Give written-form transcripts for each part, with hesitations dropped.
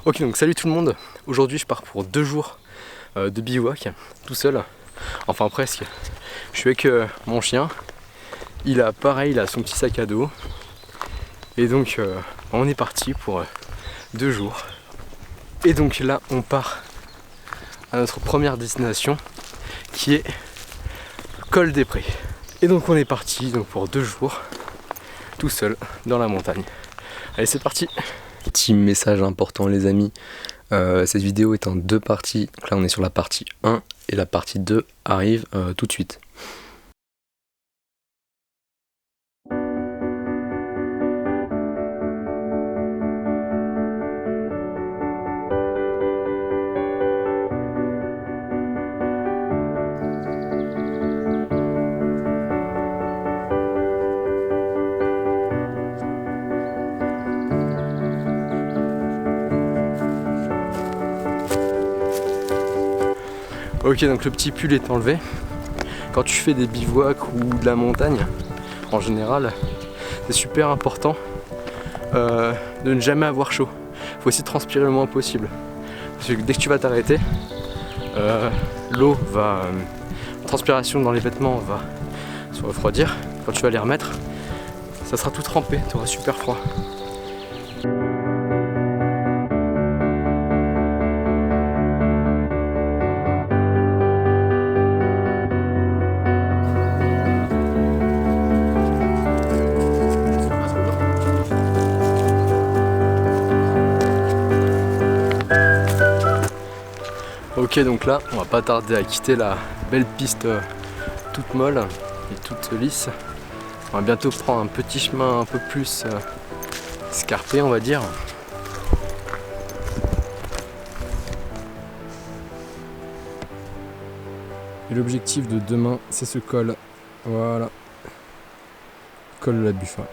Ok, donc salut tout le monde. Aujourd'hui je pars pour 2 jours de bivouac tout seul, enfin presque. Je suis avec mon chien. Il a pareil, il a son petit sac à dos. Et donc on est parti pour 2 jours. Et donc là on part à notre première destination qui est le col des Prés. Et donc on est parti donc pour 2 jours tout seul dans la montagne. Allez, c'est parti. Petit message important les amis, cette vidéo est en 2 parties. Donc là on est sur la partie 1 et la partie 2 arrive tout de suite. Ok, donc le petit pull est enlevé. Quand tu fais des bivouacs ou de la montagne, en général, c'est super important de ne jamais avoir chaud. Il faut essayer de transpirer le moins possible. Parce que dès que tu vas t'arrêter, l'eau va... la transpiration dans les vêtements va se refroidir. Quand tu vas les remettre, ça sera tout trempé, tu auras super froid. Ok, donc là on va pas tarder à quitter la belle piste toute molle et toute lisse. On va bientôt prendre un petit chemin un peu plus escarpé on va dire. Et l'objectif de demain c'est ce col. Voilà. Col de la Buffa.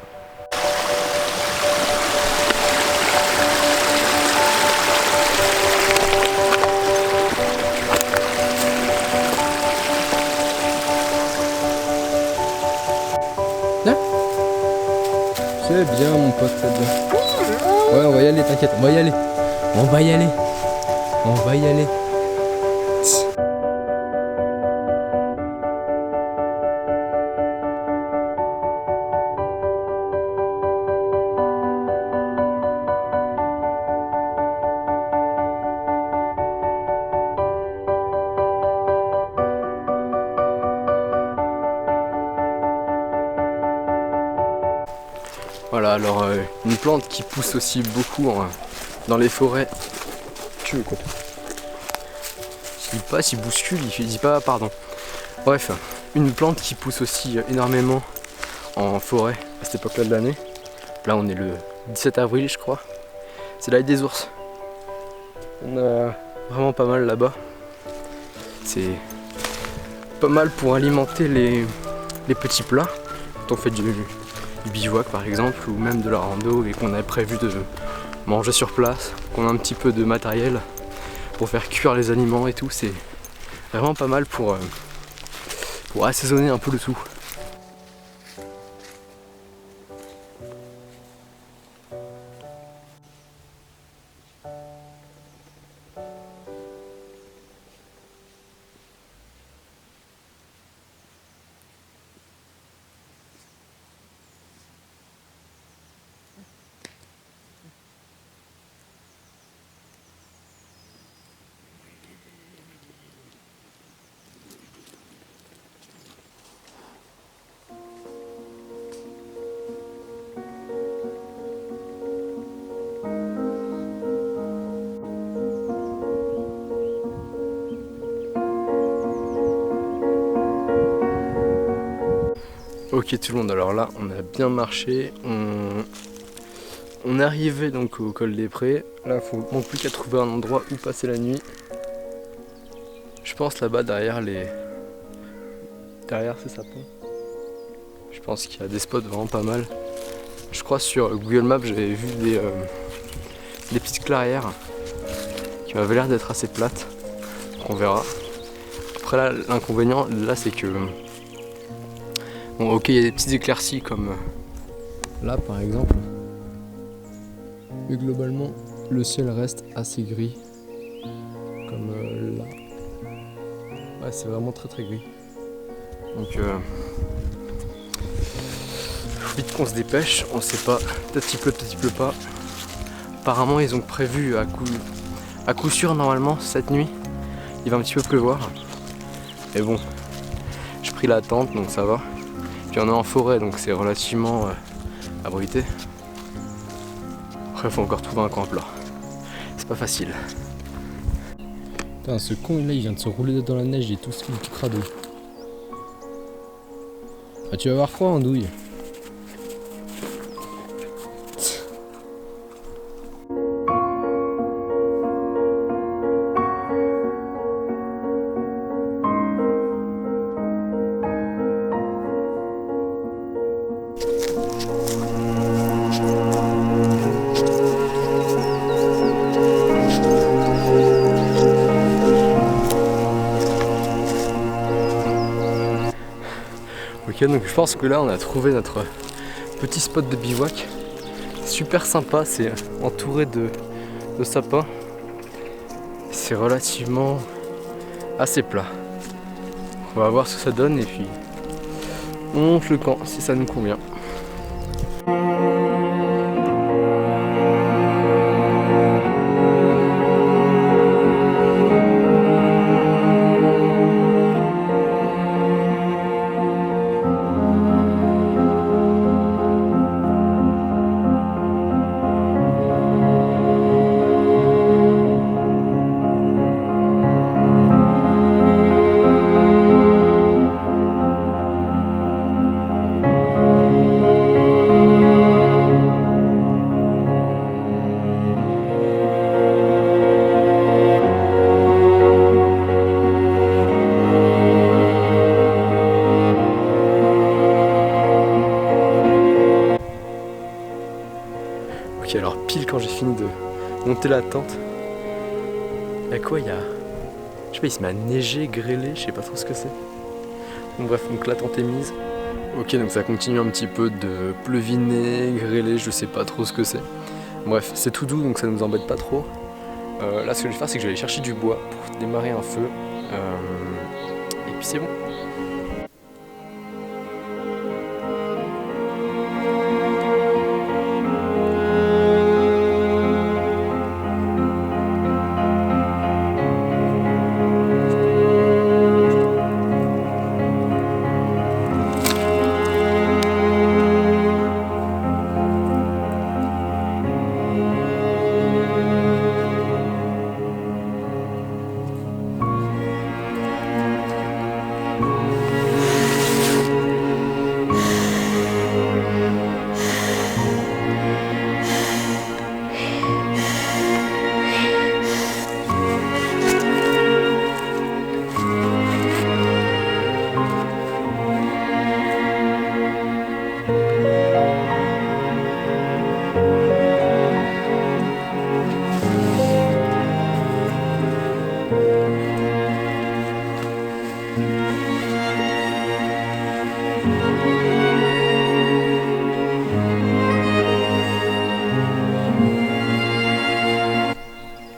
C'est bien mon pote, c'est bien. Ouais, on va y aller, t'inquiète, on va y aller. On va y aller. On va y aller. Voilà, alors une plante qui pousse aussi beaucoup dans les forêts. Tu veux quoi? Il passe, il bouscule, il dit pas pardon. Bref, une plante qui pousse aussi énormément en forêt à cette époque-là de l'année. Là on est le 17 avril je crois. C'est l'ail des ours. On a vraiment pas mal là-bas. C'est pas mal pour alimenter les petits plats. Quand on fait du bivouac par exemple, ou même de la rando et qu'on a prévu de manger sur place, qu'on a un petit peu de matériel pour faire cuire les aliments et tout, c'est vraiment pas mal pour assaisonner un peu le tout. Ok tout le monde, alors là on a bien marché, on est arrivé donc au col des Prés. Là il faut manque plus qu'à trouver un endroit où passer la nuit. Je pense là-bas derrière ces sapins. Je pense qu'il y a des spots vraiment pas mal. Je crois sur Google Maps j'avais vu des petites clairières qui m'avaient l'air d'être assez plates. On verra. Après là l'inconvénient là c'est que bon ok il y a des petites éclaircies comme là par exemple. Mais globalement le ciel reste assez gris, comme là. Ouais, c'est vraiment très très gris. Donc faut vite qu'on se dépêche, on sait pas, peut-être il pleut pas. Apparemment ils ont prévu à coup sûr normalement cette nuit, il va un petit peu pleuvoir. Mais bon, j'ai pris la tente donc ça va. Puis on est en forêt donc c'est relativement abrité. Après il faut encore trouver un coin plat. C'est pas facile. Putain, ce con là il vient de se rouler dans la neige et tout ce qui crado. Ah, tu vas avoir froid en douille. Ok, donc je pense que là on a trouvé notre petit spot de bivouac. Super sympa, c'est entouré de sapins. C'est relativement assez plat. On va voir ce que ça donne et puis on monte le camp si ça nous convient. Ok, alors pile quand j'ai fini de monter la tente, il y a quoi? Je sais pas, il se met à neiger, grêler, je sais pas trop ce que c'est. Bon bref, donc la tente est mise. Ok, donc ça continue un petit peu de pleuviner, grêler, je sais pas trop ce que c'est. Bref, c'est tout doux donc ça nous embête pas trop. Là ce que je vais faire c'est que je vais aller chercher du bois pour démarrer un feu. Et puis c'est bon.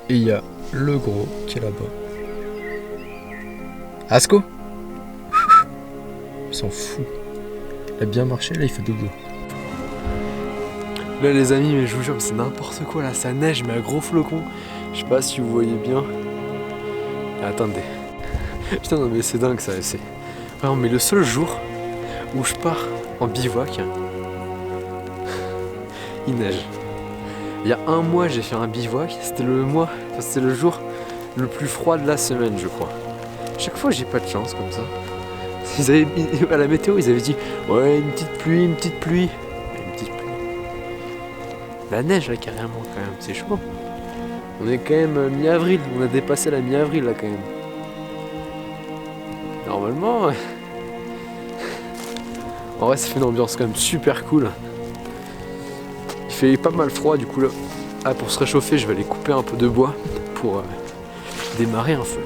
Et il y a le gros qui est là-bas. Asco. Il s'en fout. Il a bien marché, là il fait dodo. Là les amis, mais je vous jure, c'est n'importe quoi là, ça neige mais à gros flocons. Je sais pas si vous voyez bien. Attendez. Putain non mais c'est dingue ça, c'est. Non mais le seul jour où je pars en bivouac, il neige. Il y a un mois j'ai fait un bivouac, c'était le jour le plus froid de la semaine je crois. Chaque fois j'ai pas de chance comme ça. À la météo ils avaient dit ouais une petite pluie. Une petite pluie. La neige là carrément quand même, c'est chaud. On est quand même mi-avril, on a dépassé la mi-avril là quand même. Normalement, en vrai ça fait une ambiance quand même super cool. Il fait pas mal froid du coup là. Ah, pour se réchauffer je vais aller couper un peu de bois pour démarrer un feu.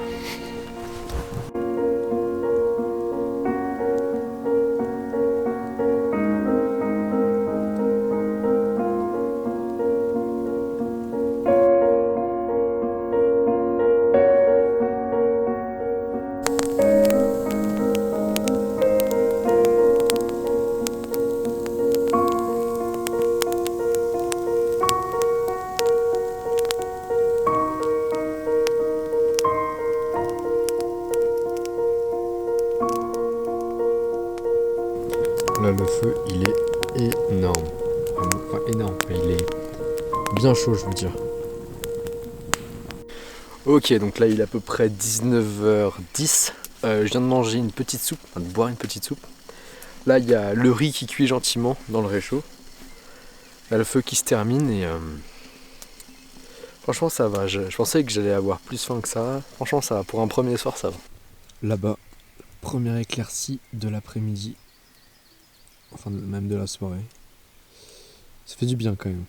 Là, le feu, il est énorme. Enfin, énorme, mais il est bien chaud, je veux dire. Ok, donc là, il est à peu près 19h10. Je viens de manger une petite soupe, enfin de boire une petite soupe. Là, il y a le riz qui cuit gentiment dans le réchaud. Là, le feu qui se termine et... franchement, ça va. Je pensais que j'allais avoir plus faim que ça. Franchement, ça va. Pour un premier soir, ça va. Là-bas, première éclaircie de l'après-midi. Enfin, même de la soirée. Ça fait du bien quand même.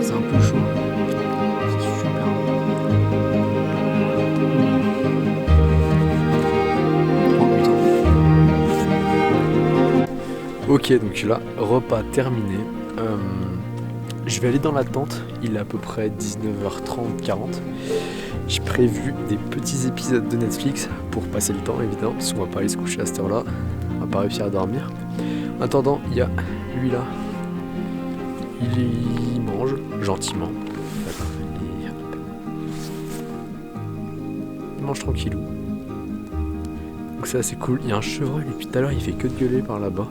C'est un peu chaud. C'est super. Oh putain. Ok, donc là, repas terminé. Je vais aller dans la tente. Il est à peu près 19h30, 40. J'ai prévu des petits épisodes de Netflix pour passer le temps, évidemment, parce qu'on va pas aller se coucher à cette heure-là. On va pas réussir à dormir. En attendant, il y a lui là. Il mange gentiment. Il mange tranquillou. Donc ça c'est cool. Il y a un chevreuil et puis tout à l'heure il fait que de gueuler par là-bas.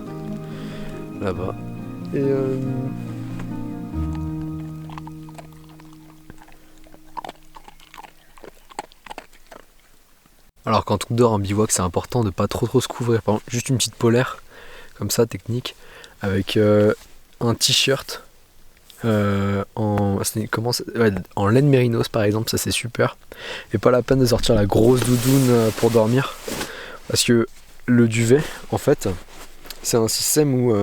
Là-bas. Et alors quand on dort en bivouac, c'est important de pas trop se couvrir. Par exemple, juste une petite polaire, comme ça, technique, avec un t-shirt en laine mérinos par exemple, ça c'est super. Et pas la peine de sortir la grosse doudoune pour dormir. Parce que le duvet, en fait, c'est un système où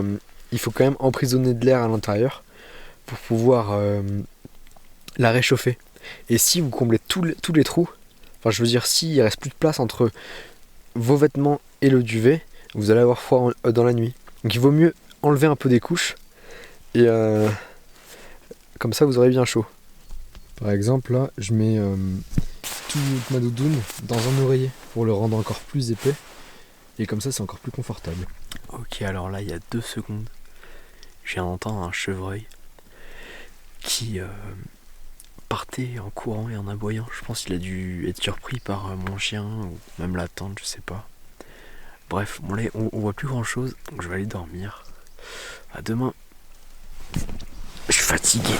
il faut quand même emprisonner de l'air à l'intérieur pour pouvoir la réchauffer. Et si vous comblez tous les trous, enfin je veux dire, s'il reste plus de place entre vos vêtements et le duvet, vous allez avoir froid dans la nuit. Donc il vaut mieux enlever un peu des couches et comme ça vous aurez bien chaud. Par exemple là, je mets toute ma doudoune dans un oreiller pour le rendre encore plus épais. Et comme ça c'est encore plus confortable. Ok, alors là il y a 2 secondes, je viens d'entendre un chevreuil qui partait en courant et en aboyant. Je pense qu'il a dû être surpris par mon chien ou même la tante, je sais pas. Bref, bon là on voit plus grand chose, donc je vais aller dormir. À demain. Je suis fatigué.